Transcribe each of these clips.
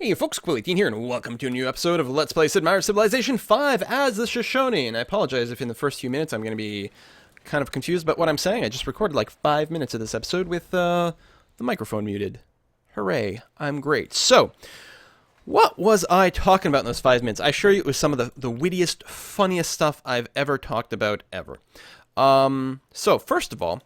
Hey folks, Quill18 here, and welcome to a new episode of Let's Play Sid Meier's Civilization 5 as the Shoshone. And I apologize if in the first few minutes I'm going to be kind of confused about what I'm saying. I just recorded like 5 minutes of this episode with the microphone muted. Hooray, I'm great. So, what was I talking about in those 5 minutes? I assure you it was some of the wittiest, funniest stuff I've ever talked about ever. So, first of all,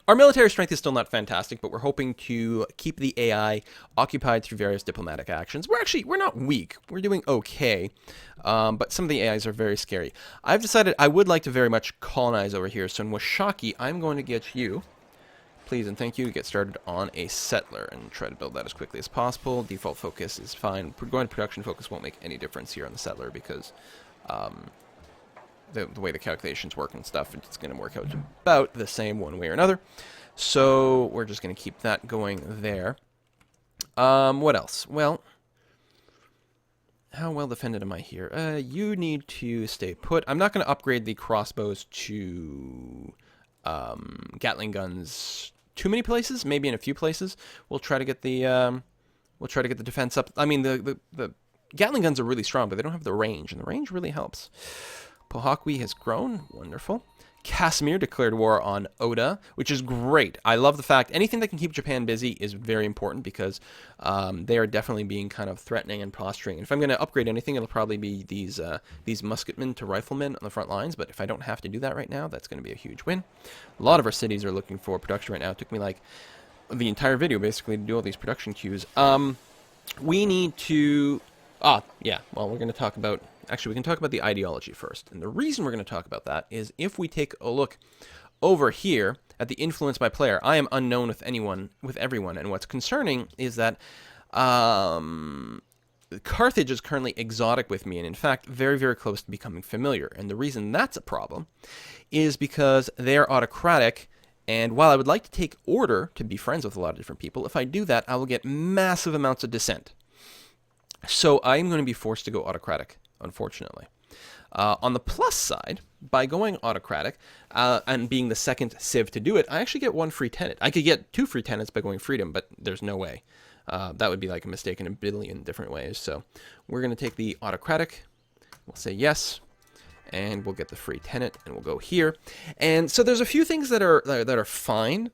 our military strength is still not fantastic, but we're hoping to keep the AI occupied through various diplomatic actions. We're not weak. We're doing okay, but some of the AIs are very scary. I've decided I would like to very much colonize over here, so in Washaki, I'm going to get you, please and thank you, to get started on a settler and try to build that as quickly as possible. Default focus is fine. Going to production focus won't make any difference here on the settler because the way the calculations work and stuff, it's going to work out about the same one way or another. So we're just going to keep that going there. What else? Well, how well defended am I here? You need to stay put. I'm not going to upgrade the crossbows to Gatling guns too many places. Maybe in a few places. We'll try to get the defense up. I mean, the Gatling guns are really strong, but they don't have the range, and the range really helps. Pohakwi has grown. Wonderful. Casimir declared war on Oda, which is great. I love the fact anything that can keep Japan busy is very important because they are definitely being kind of threatening and posturing. And if I'm going to upgrade anything, it'll probably be these musketmen to riflemen on the front lines. But if I don't have to do that right now, that's going to be a huge win. A lot of our cities are looking for production right now. It took me like the entire video basically to do all these production queues. We need to... yeah. Well, we're going to talk about... Actually, we can talk about the ideology first. And the reason we're going to talk about that is if we take a look over here at the influence by player, I am unknown with everyone. And what's concerning is that Carthage is currently exotic with me, and in fact, very, very close to becoming familiar. And the reason that's a problem is because they're autocratic. And while I would like to take order to be friends with a lot of different people, if I do that, I will get massive amounts of dissent. So I'm going to be forced to go autocratic, unfortunately. On the plus side, by going autocratic and being the second civ to do it, I actually get 1 free tenant. I could get 2 free tenants by going freedom, but there's no way. That would be like a mistake in a billion different ways. So we're going to take the autocratic. We'll say yes, and we'll get the free tenant, and we'll go here. And so there's a few things that are fine.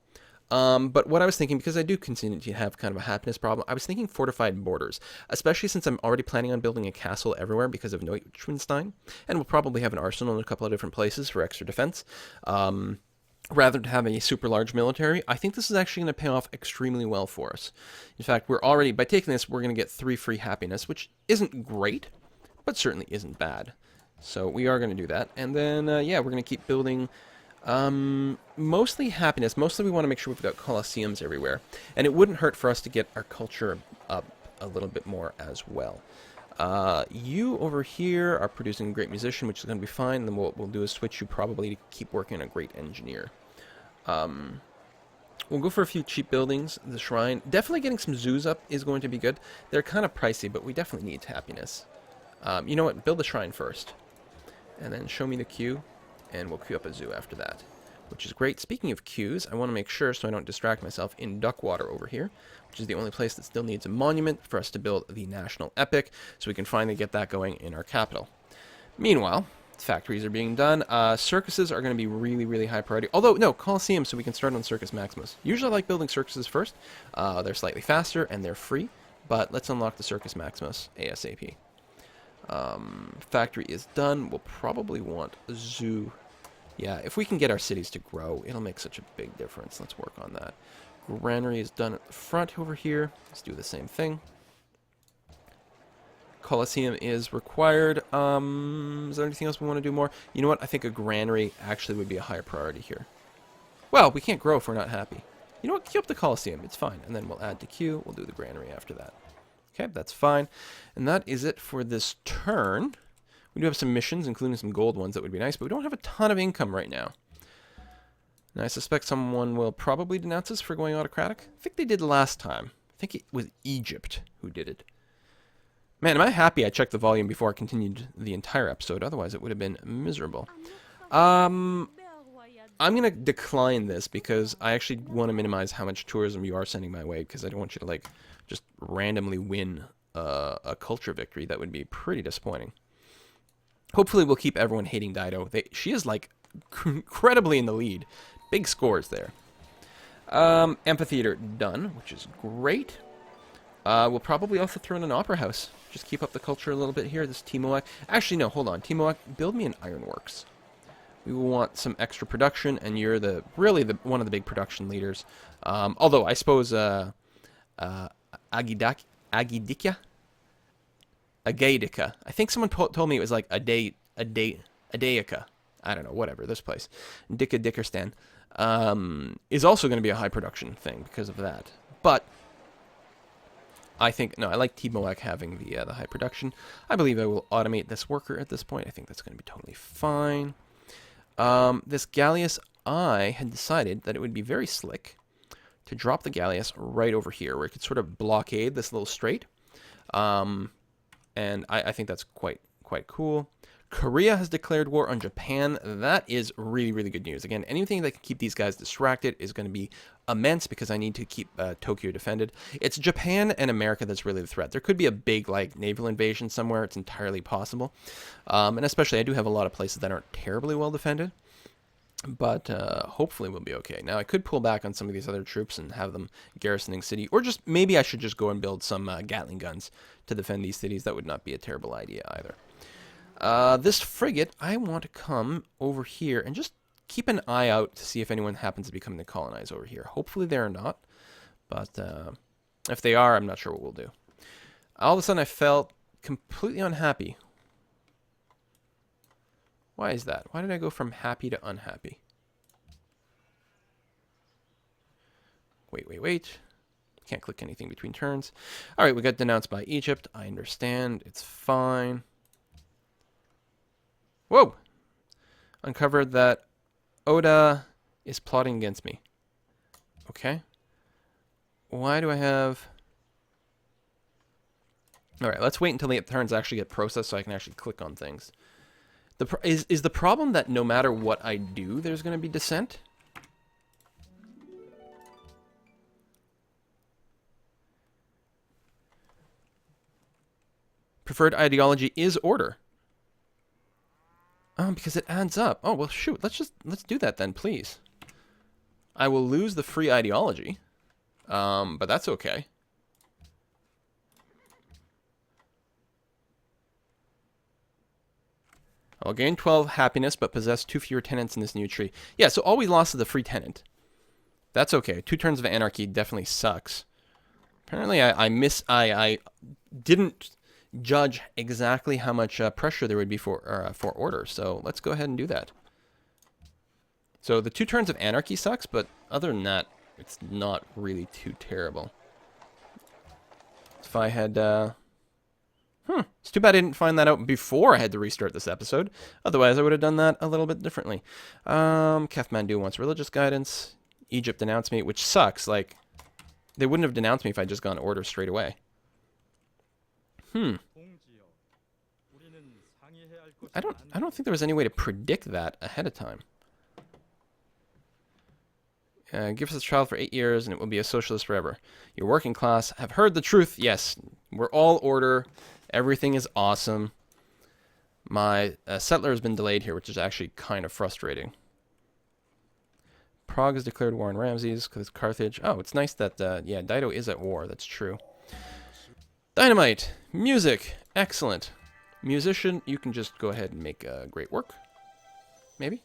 But what I was thinking, because I do continue to have kind of a happiness problem, I was thinking fortified borders, especially since I'm already planning on building a castle everywhere because of Neuschwanstein, and we'll probably have an arsenal in a couple of different places for extra defense. Rather than have a super large military, I think this is actually going to pay off extremely well for us. In fact, by taking this, we're going to get 3 free happiness, which isn't great, but certainly isn't bad. So we are going to do that. And then, yeah, we're going to keep building... mostly happiness. Mostly we want to make sure we've got coliseums everywhere. And it wouldn't hurt for us to get our culture up a little bit more as well. You over here are producing a great musician, which is going to be fine. Then we'll do a switch you probably to keep working on a great engineer. We'll go for a few cheap buildings. The shrine. Definitely getting some zoos up is going to be good. They're kind of pricey, but we definitely need happiness. You know what? Build the shrine first. And then show me the queue. And we'll queue up a zoo after that, which is great. Speaking of queues, I want to make sure, so I don't distract myself, in Duckwater over here, which is the only place that still needs a monument for us to build the national epic, so we can finally get that going in our capital. Meanwhile, factories are being done. Circuses are going to be really, really high priority. Although, no, Colosseum, so we can start on Circus Maximus. Usually I like building circuses first. They're slightly faster, and they're free, but let's unlock the Circus Maximus ASAP. Factory is done. We'll probably want a zoo. Yeah, if we can get our cities to grow, it'll make such a big difference. Let's work on that. Granary is done at the front over here. Let's do the same thing. Colosseum is required. Is there anything else we want to do more? You know what? I think a granary actually would be a higher priority here. Well, we can't grow if we're not happy. You know what? Queue up the Colosseum. It's fine. And then we'll add to queue. We'll do the granary after that. Okay, that's fine. And that is it for this turn. We do have some missions, including some gold ones that would be nice, but we don't have a ton of income right now. And I suspect someone will probably denounce us for going autocratic. I think they did last time. I think it was Egypt who did it. Man, am I happy I checked the volume before I continued the entire episode. Otherwise, it would have been miserable. I'm going to decline this because I actually want to minimize how much tourism you are sending my way, because I don't want you to, like, just randomly win a culture victory, that would be pretty disappointing. Hopefully we'll keep everyone hating Dido. She is, like, incredibly in the lead. Big scores there. Amphitheater done, which is great. We'll probably also throw in an opera house. Just keep up the culture a little bit here. This Timoak. Actually, no, hold on. Timoak, build me an ironworks. We will want some extra production, and you're really one of the big production leaders. Although I suppose Agidika. Agaidica. I think someone told me it was like Adaica. I don't know, whatever, this place. Dickerstan is also going to be a high production thing because of that. But I think, no, I like Timoak having the high production. I believe I will automate this worker at this point. I think that's going to be totally fine. This Gallius, I had decided that it would be very slick to drop the Gallius right over here, where it could sort of blockade this little strait. And I think that's quite cool. Korea has declared war on Japan. That is really, really good news. Again, anything that can keep these guys distracted is going to be immense, because I need to keep Tokyo defended. It's Japan and America that's really the threat. There could be a big, like, naval invasion somewhere. It's entirely possible. And especially, I do have a lot of places that aren't terribly well defended. But hopefully we'll be okay. Now, I could pull back on some of these other troops and have them garrisoning city. Or just, maybe I should just go and build some Gatling guns to defend these cities. That would not be a terrible idea either. This frigate, I want to come over here and just keep an eye out to see if anyone happens to be coming to colonize over here. Hopefully they are not. But if they are, I'm not sure what we'll do. All of a sudden I felt completely unhappy. Why is that? Why did I go from happy to unhappy? Wait. Can't click anything between turns. Alright, we got denounced by Egypt. I understand. It's fine. Whoa! Uncovered that Oda is plotting against me. Okay. Why do I have... Alright, let's wait until the turns actually get processed so I can actually click on things. Is the problem that no matter what I do, there's going to be dissent? Preferred ideology is order. Oh, because it adds up. Oh, well, shoot. Let's do that then, please. I will lose the free ideology. But that's okay. I'll gain 12 happiness, but possess 2 fewer tenants in this new tree. Yeah, so all we lost is the free tenant. That's okay. 2 turns of anarchy definitely sucks. Apparently, I didn't judge exactly how much pressure there would be for order. So let's go ahead and do that. So the 2 turns of anarchy sucks, but other than that, it's not really too terrible. If I had... It's too bad I didn't find that out before I had to restart this episode. Otherwise, I would have done that a little bit differently. Kathmandu wants religious guidance. Egypt denounced me, which sucks. Like, they wouldn't have denounced me if I'd just gone order straight away. I don't think there was any way to predict that ahead of time. Give us a child for 8 years and it will be a socialist forever. Your working class have heard the truth. Yes, we're all order. Everything is awesome. My settler has been delayed here, which is actually kind of frustrating. Prague has declared war on Ramses because Carthage. Oh, it's nice that, yeah, Dido is at war. That's true. Dynamite. Music. Excellent. Musician, you can just go ahead and make great work. Maybe?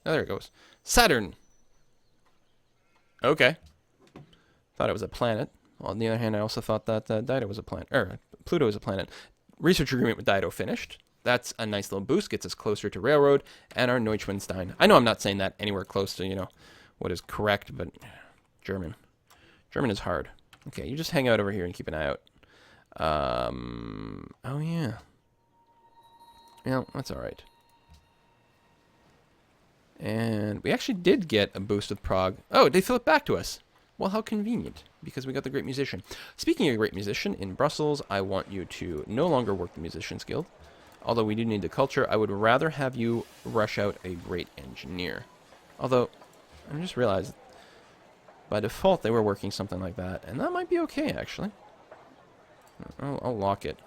Oh, there it goes. Saturn. Okay. Thought it was a planet. Well, on the other hand, I also thought that Dido was a planet. Or Pluto is a planet. Research agreement with Dido finished. That's a nice little boost. Gets us closer to railroad and our Neuschwanstein. I know I'm not saying that anywhere close to, you know, what is correct, but German. German is hard. Okay, you just hang out over here and keep an eye out. Oh, yeah. Yeah, that's all right. And we actually did get a boost with Prague. Oh, they flip back to us. Well, how convenient, because we got the Great Musician. Speaking of Great Musician, in Brussels, I want you to no longer work the Musicians Guild. Although we do need the culture, I would rather have you rush out a Great Engineer. Although, I just realized, by default, they were working something like that, and that might be okay, actually. I'll lock it.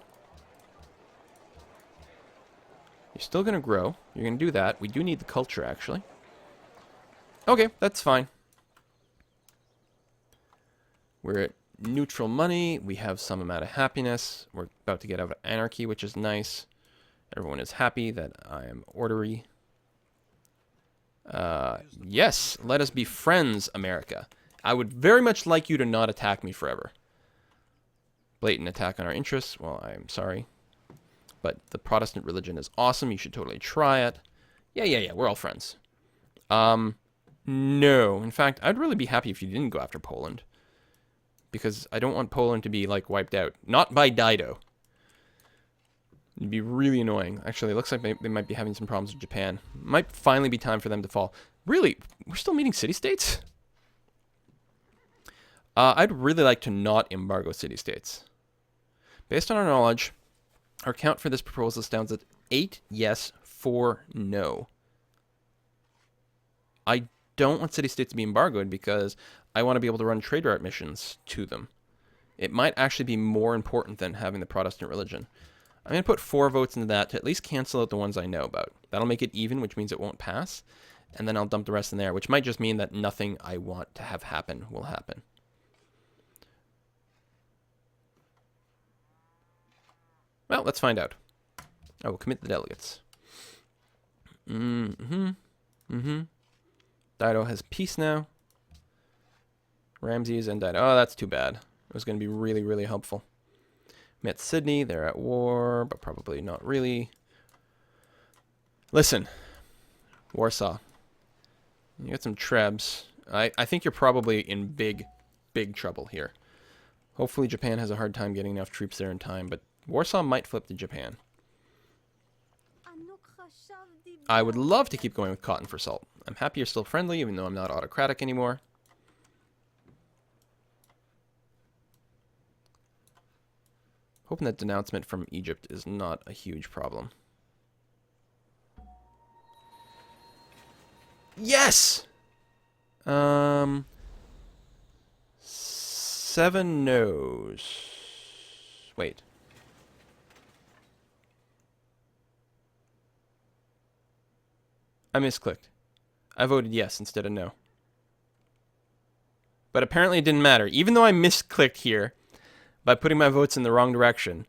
You're still going to grow. You're going to do that. We do need the culture, actually. Okay, that's fine. We're at neutral money. We have some amount of happiness. We're about to get out of anarchy, which is nice. Everyone is happy that I am orderly. Yes, let us be friends, America. I would very much like you to not attack me forever. Blatant attack on our interests. Well, I'm sorry. But the Protestant religion is awesome. You should totally try it. Yeah. We're all friends. No. In fact, I'd really be happy if you didn't go after Poland. Because I don't want Poland to be, like, wiped out. Not by Dido. It'd be really annoying. Actually, it looks like they might be having some problems with Japan. Might finally be time for them to fall. Really? We're still meeting city-states? I'd really like to not embargo city-states. Based on our knowledge, our count for this proposal stands at 8 yes, 4 no. I don't want city-states to be embargoed because I want to be able to run trade route missions to them. It might actually be more important than having the Protestant religion. I'm going to put 4 votes into that to at least cancel out the ones I know about. That'll make it even, which means it won't pass. And then I'll dump the rest in there, which might just mean that nothing I want to have happen will happen. Well, let's find out. I will commit the delegates. Dido has peace now. Ramses and Dido. Oh, that's too bad. It was going to be really, really helpful. Met Sydney. They're at war, but probably not really. Listen. Warsaw. You got some trebs. I think you're probably in big, big trouble here. Hopefully Japan has a hard time getting enough troops there in time, but Warsaw might flip to Japan. I would love to keep going with cotton for salt. I'm happy you're still friendly, even though I'm not autocratic anymore. Hoping that denouncement from Egypt is not a huge problem. Yes! 7 no's. Wait. I misclicked. I voted yes instead of no. But apparently it didn't matter. Even though I misclicked here by putting my votes in the wrong direction,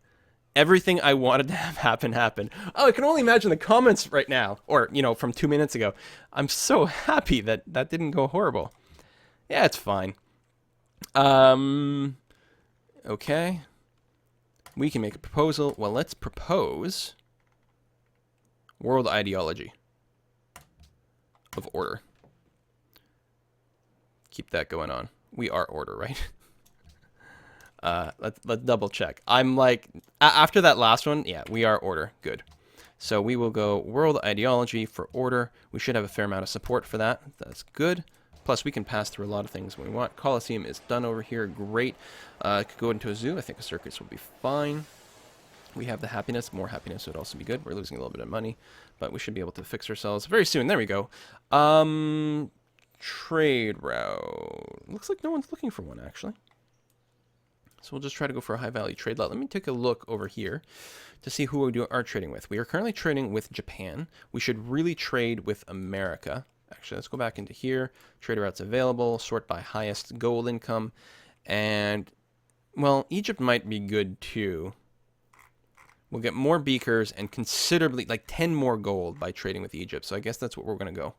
everything I wanted to have happen happened. Oh, I can only imagine the comments right now, or, you know, from 2 minutes ago. I'm so happy that that didn't go horrible. Yeah, it's fine. Okay. We can make a proposal. Well, let's propose world ideology of order. Keep that going on. We are order, right? Let's double check. I'm like, after that last one, yeah, we are order. Good. So we will go world ideology for order. We should have a fair amount of support for that. That's good. Plus, we can pass through a lot of things when we want. Colosseum is done over here. Great. Could go into a zoo. I think a circus will be fine. We have the happiness. More happiness would also be good. We're losing a little bit of money, but we should be able to fix ourselves very soon. There we go. Trade route. Looks like no one's looking for one, actually. So we'll just try to go for a high-value trade route. Let me take a look over here to see who we are trading with. We are currently trading with Japan. We should really trade with America. Actually, let's go back into here. Trade routes available. Sort by highest gold income. And, well, Egypt might be good, too. We'll get more beakers and considerably, like 10 more gold by trading with Egypt. So I guess that's what we're going to go.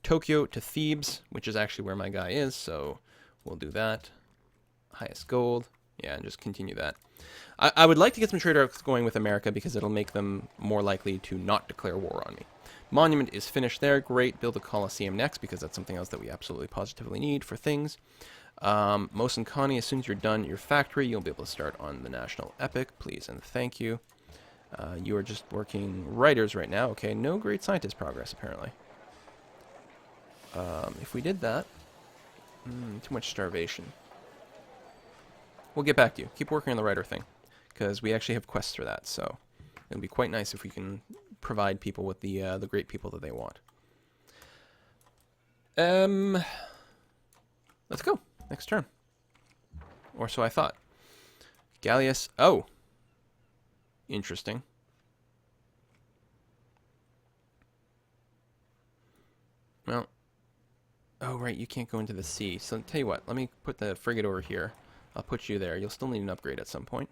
Tokyo to Thebes, which is actually where my guy is. So we'll do that. Highest gold. Yeah, and just continue that. I would like to get some trade routes going with America because it'll make them more likely to not declare war on me. Monument is finished there. Great. Build a Colosseum next because that's something else that we absolutely positively need for things. Mos and Connie, as soon as you're done your factory, you'll be able to start on the National Epic. Please and thank you. You are just working writers right now. Okay, no great scientist progress, apparently. If we did that, too much starvation. We'll get back to you. Keep working on the writer thing, because we actually have quests for that, so it'll be quite nice if we can provide people with the great people that they want. Let's go. Next turn. Or so I thought. Gallius. Oh. Interesting. Well. Oh, right. You can't go into the sea. So, tell you what. Let me put the frigate over here. I'll put you there. You'll still need an upgrade at some point.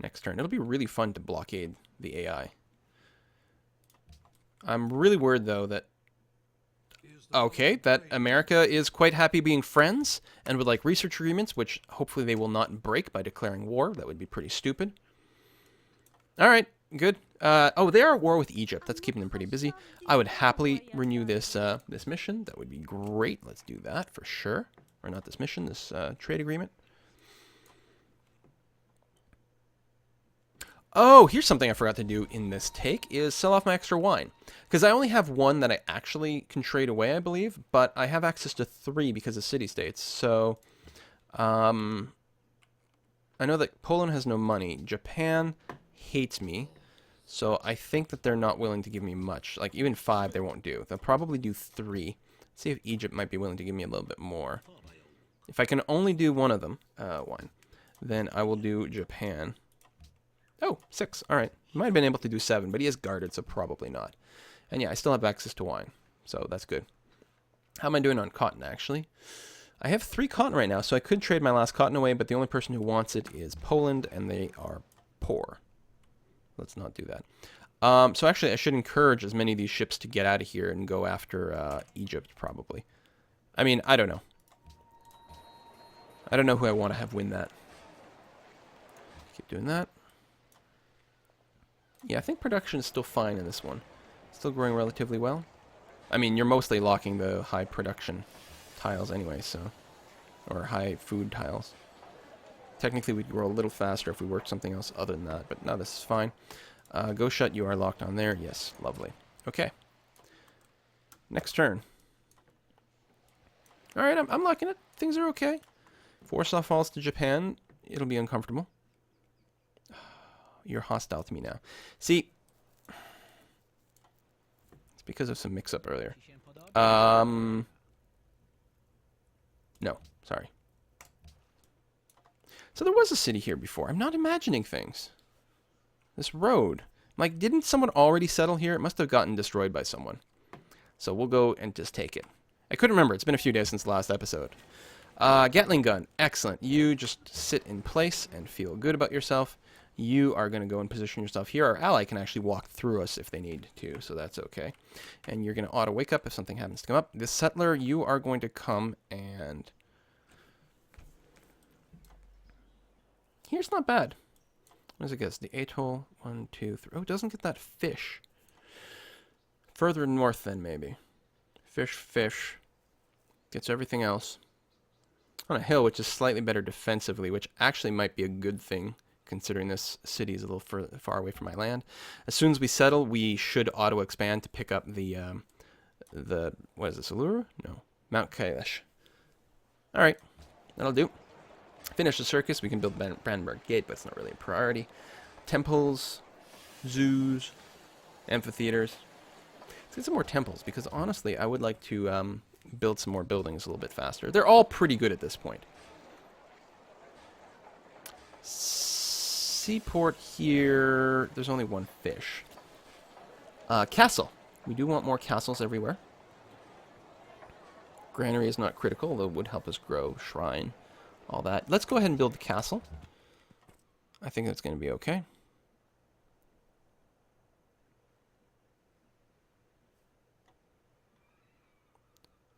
Next turn. It'll be really fun to blockade the AI. I'm really worried, though, that... Okay, that America is quite happy being friends and would like research agreements, which hopefully they will not break by declaring war. That would be pretty stupid. All right, good. Oh, they are at war with Egypt. That's keeping them pretty busy. I would happily renew this this mission. That would be great. Let's do that for sure. Or not this mission, this trade agreement. Oh, here's something I forgot to do in this take, is sell off my extra wine. Because I only have one that I actually can trade away, I believe, but I have access to 3 because of city-states. So, I know that Poland has no money. Japan hates me, so I think that they're not willing to give me much. Like, even 5 they won't do. They'll probably do 3. Let's see if Egypt might be willing to give me a little bit more. If I can only do one of them, wine, then I will do Japan. Oh, 6. All right. Might have been able to do 7, but he is guarded, so probably not. And yeah, I still have access to wine, so that's good. How am I doing on cotton, actually? I have 3 cotton right now, so I could trade my last cotton away, but the only person who wants it is Poland, and they are poor. Let's not do that. So actually, I should encourage as many of these ships to get out of here and go after Egypt, probably. I mean, I don't know. I don't know who I want to have win that. Keep doing that. Yeah, I think production is still fine in this one. Still growing relatively well. I mean, you're mostly locking the high production tiles anyway, so... Or high food tiles. Technically, we'd grow a little faster if we worked something else other than that, but no, this is fine. Go shut, you are locked on there. Yes, lovely. Okay. Next turn. Alright, I'm liking it. Things are okay. If Warsaw falls to Japan, it'll be uncomfortable. You're hostile to me now. See, it's because of some mix-up earlier. No, sorry. So there was a city here before. I'm not imagining things. This road. Like, didn't someone already settle here? It must have gotten destroyed by someone. So we'll go and just take it. I couldn't remember. It's been a few days since the last episode. Gatling gun. Excellent. You just sit in place and feel good about yourself. You are going to go and position yourself here. Our ally can actually walk through us if they need to, so that's okay. And you're going to auto-wake up if something happens to come up. This settler, you are going to come and... Here's not bad. What does it get? The atoll. 1, 2, 3. Oh, it doesn't get that fish. Further north then, maybe. Fish, fish. Gets everything else. On a hill, which is slightly better defensively, which actually might be a good thing, considering this city is a little far away from my land. As soon as we settle, we should auto-expand to pick up the what is this, Allura? No. Mount Kailash. Alright, that'll do. Finish the circus, we can build Brandenburg Gate, but it's not really a priority. Temples, zoos, amphitheaters. Let's get some more temples, because honestly, I would like to build some more buildings a little bit faster. They're all pretty good at this point. Seaport here, there's only 1 fish. Castle. We do want more castles everywhere. Granary is not critical, though it would help us grow. Shrine, all that. Let's go ahead and build the castle. I think that's going to be okay.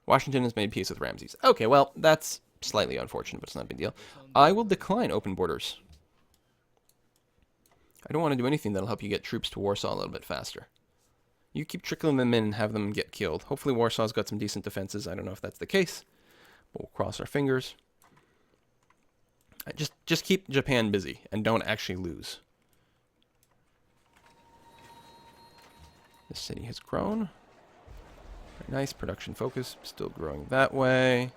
Washington has made peace with Ramses. Okay, well, that's slightly unfortunate, but it's not a big deal. I will decline open borders. I don't want to do anything that'll help you get troops to Warsaw a little bit faster. You keep trickling them in and have them get killed. Hopefully Warsaw's got some decent defenses. I don't know if that's the case, but we'll cross our fingers. Just keep Japan busy and don't actually lose. This city has grown. Very nice. Production focus. Still growing that way.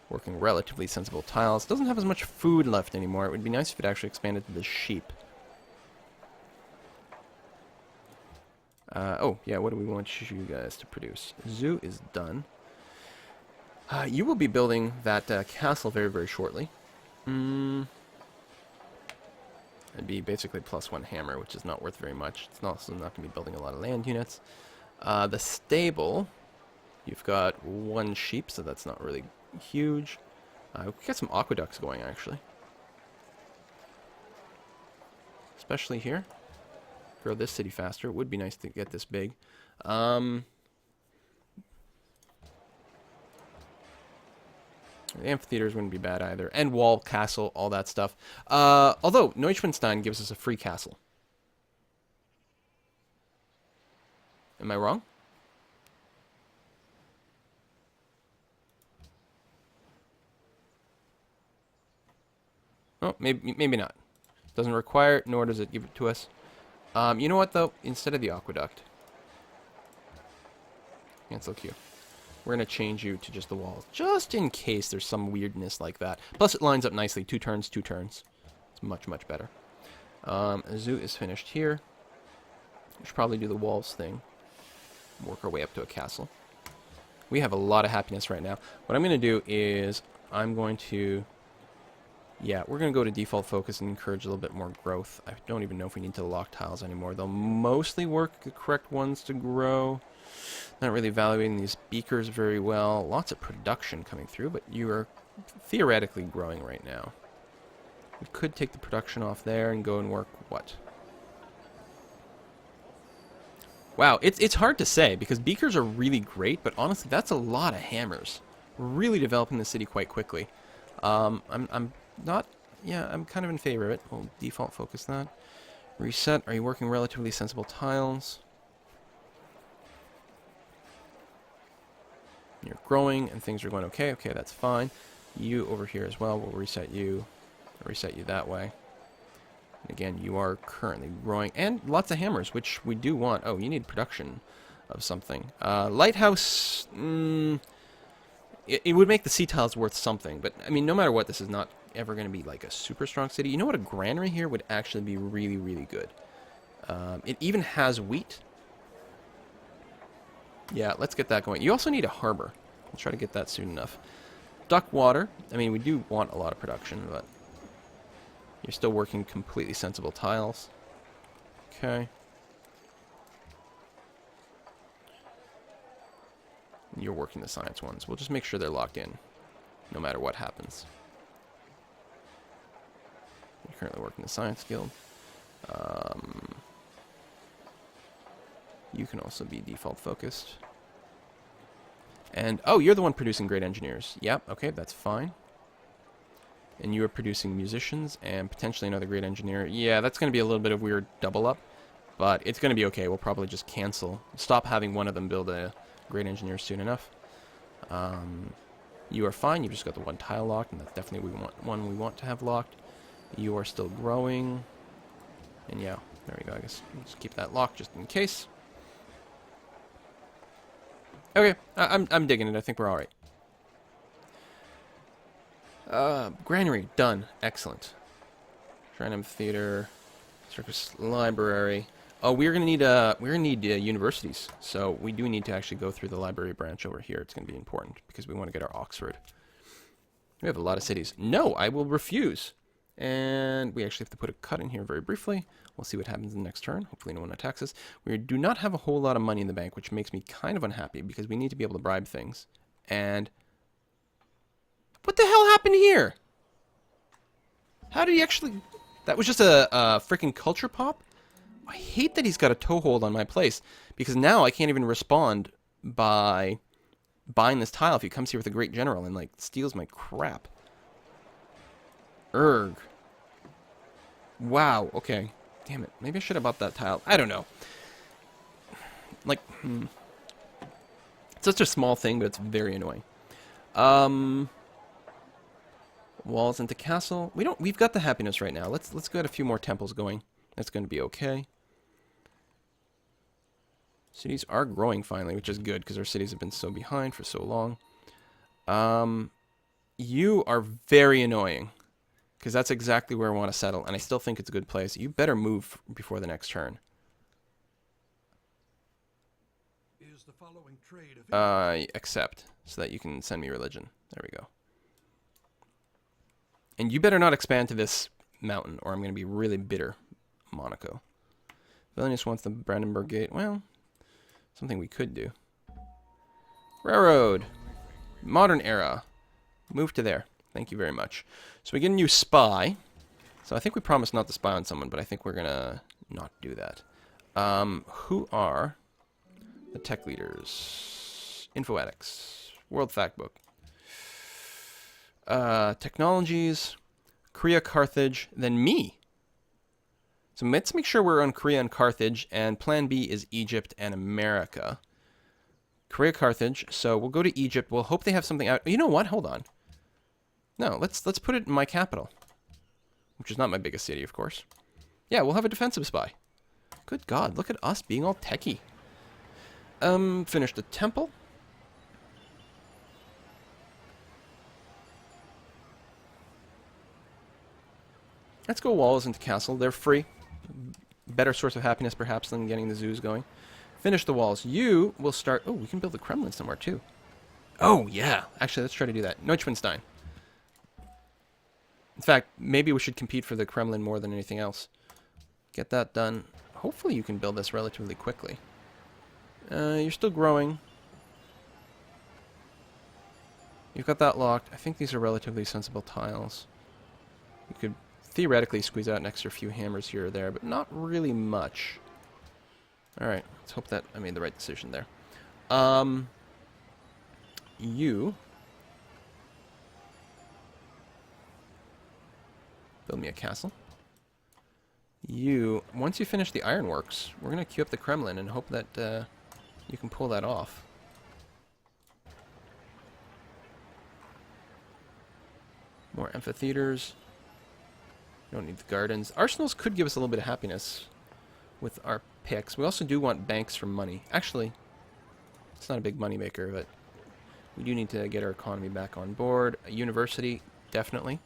Working relatively sensible tiles. Doesn't have as much food left anymore. It would be nice if it actually expanded to the sheep. Oh, yeah, what do we want you guys to produce? Zoo is done. You will be building that castle very, very shortly. It'd be basically +1 hammer, which is not worth very much. It's also not going to be building a lot of land units. The stable, you've got 1 sheep, so that's not really huge. We could get some aqueducts going, actually. Especially here. Grow this city faster. It would be nice to get this big. The amphitheaters wouldn't be bad either. And wall, castle, all that stuff. Although, Neuschwanstein gives us a free castle. Am I wrong? Oh, maybe not. Doesn't require it, nor does it give it to us. You know what, though? Instead of the aqueduct. Cancel queue. We're going to change you to just the walls, just in case there's some weirdness like that. Plus, it lines up nicely. 2 turns, 2 turns. It's much, much better. Zoo is finished here. We should probably do the walls thing. Work our way up to a castle. We have a lot of happiness right now. What I'm going to do is I'm going to... Yeah, we're going to go to default focus and encourage a little bit more growth. I don't even know if we need to lock tiles anymore. They'll mostly work the correct ones to grow. Not really evaluating these beakers very well. Lots of production coming through, but you are theoretically growing right now. We could take the production off there and go and work what? Wow, it's hard to say because beakers are really great, but honestly, that's a lot of hammers. We're really developing the city quite quickly. I'm not... Yeah, I'm kind of in favor of it. We'll default focus that. Reset. Are you working relatively sensible tiles? You're growing and things are going okay. Okay, that's fine. You over here as well. We'll reset you. Reset you that way. And again, you are currently growing. And lots of hammers, which we do want. Oh, you need production of something. Lighthouse... It would make the sea tiles worth something. But, I mean, no matter what, this is not ever going to be like a super strong city. You know what? A granary here would actually be really, really good. It even has wheat. Yeah, let's get that going. You also need a harbor. We'll try to get that soon enough. Duck water. I mean, we do want a lot of production, but you're still working completely sensible tiles. Okay. You're working the science ones. We'll just make sure they're locked in, no matter what happens. You're currently working the science guild. You can also be default focused. And, oh, you're the one producing great engineers. Yep, okay, that's fine. And you are producing musicians and potentially another great engineer. Yeah, that's going to be a little bit of weird double up, but it's going to be okay. We'll probably just cancel. Stop having one of them build a great engineer soon enough. You are fine. You've just got the 1 tile locked, and that's definitely one we want to have locked. You are still growing. And yeah, there we go. I guess we'll just keep that locked just in case. Okay, I'm digging it. I think we're all right. Granary done. Excellent. Shrine Amphitheater, Circus Library. Oh, we're gonna need universities. So we do need to actually go through the library branch over here. It's gonna be important because we want to get our Oxford. We have a lot of cities. No, I will refuse. And we actually have to put a cut in here very briefly. We'll see what happens in the next turn. Hopefully no one attacks us. We do not have a whole lot of money in the bank, which makes me kind of unhappy because we need to be able to bribe things. And what the hell happened here? How did he actually... That was just a freaking culture pop? I hate that he's got a toehold on my place because now I can't even respond by buying this tile if he comes here with a great general and, like, steals my crap. Erg. Wow, okay. Damn it. Maybe I should have bought that tile. I don't know. Like, It's such a small thing, but it's very annoying. Walls into castle. We've got the happiness right now. Let's get a few more temples going. That's going to be okay. Cities are growing finally, which is good because our cities have been so behind for so long. You are very annoying because that's exactly where I want to settle, and I still think it's a good place. You better move before the next turn. Is the following trade Accept so that you can send me religion. There we go. And you better not expand to this mountain, or I'm going to be really bitter. Monaco. Vilnius wants the Brandenburg Gate. Well, something we could do. Railroad. Modern era. Move to there. Thank you very much. So we get a new spy. So I think we promised not to spy on someone, but I think we're going to not do that. Who are the tech leaders? Infoetics. World Factbook. Technologies. Korea, Carthage, then me. So let's make sure we're on Korea and Carthage, and plan B is Egypt and America. Korea, Carthage, so we'll go to Egypt. We'll hope they have something out. You know what? Hold on. No, let's put it in my capital, which is not my biggest city, of course. Yeah, we'll have a defensive spy. Good God, look at us being all techie. Finish the temple. Let's go walls into castle. They're free. Better source of happiness, perhaps, than getting the zoos going. Finish the walls. You will start... Oh, we can build the Kremlin somewhere, too. Oh, yeah. Actually, let's try to do that. Neuschwanstein. In fact, maybe we should compete for the Kremlin more than anything else. Get that done. Hopefully you can build this relatively quickly. You're still growing. You've got that locked. I think these are relatively sensible tiles. You could theoretically squeeze out an extra few hammers here or there, but not really much. Alright, let's hope that I made the right decision there. You build me a castle. You, once you finish the ironworks, we're going to queue up the Kremlin and hope that you can pull that off. More amphitheaters. Don't need the gardens. Arsenals could give us a little bit of happiness with our picks. We also do want banks for money. Actually, it's not a big money maker, but we do need to get our economy back on board. A university, definitely.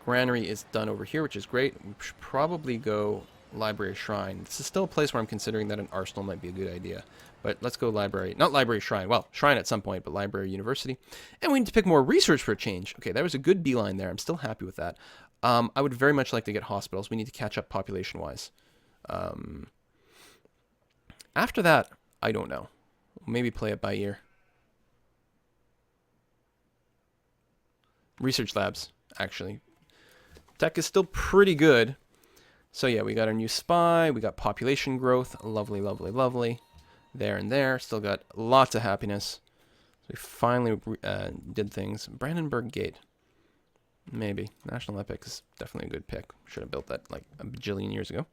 Granary is done over here, which is great. We should probably go library shrine. This is still a place where I'm considering that an arsenal might be a good idea. But let's go library. Not library shrine. Well, shrine at some point, but library university. And we need to pick more research for a change. Okay, that was a good beeline there. I'm still happy with that. I would very much like to get hospitals. We need to catch up population-wise. After that, I don't know. Maybe play it by ear. Research labs, actually. Tech is still pretty good. So yeah, we got our new spy. We got population growth. Lovely, lovely, lovely. There and there. Still got lots of happiness. So we finally did things. Brandenburg Gate. Maybe. National Epic is definitely a good pick. Should have built that like a bajillion years ago.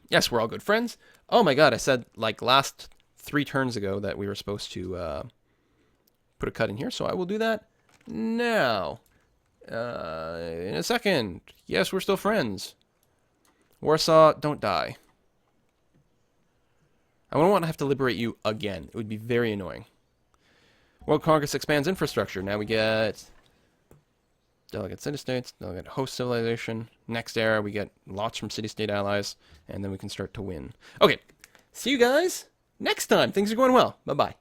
Yes, we're all good friends. Oh my god, I said like last 3 turns ago that we were supposed to put a cut in here. So I will do that now. In a second. Yes, we're still friends. Warsaw, don't die. I wouldn't want to have to liberate you again. It would be very annoying. World Congress expands infrastructure. Now we get delegate city-states, delegate host civilization. Next era, we get lots from city-state allies, and then we can start to win. Okay, see you guys next time. Things are going well. Bye-bye.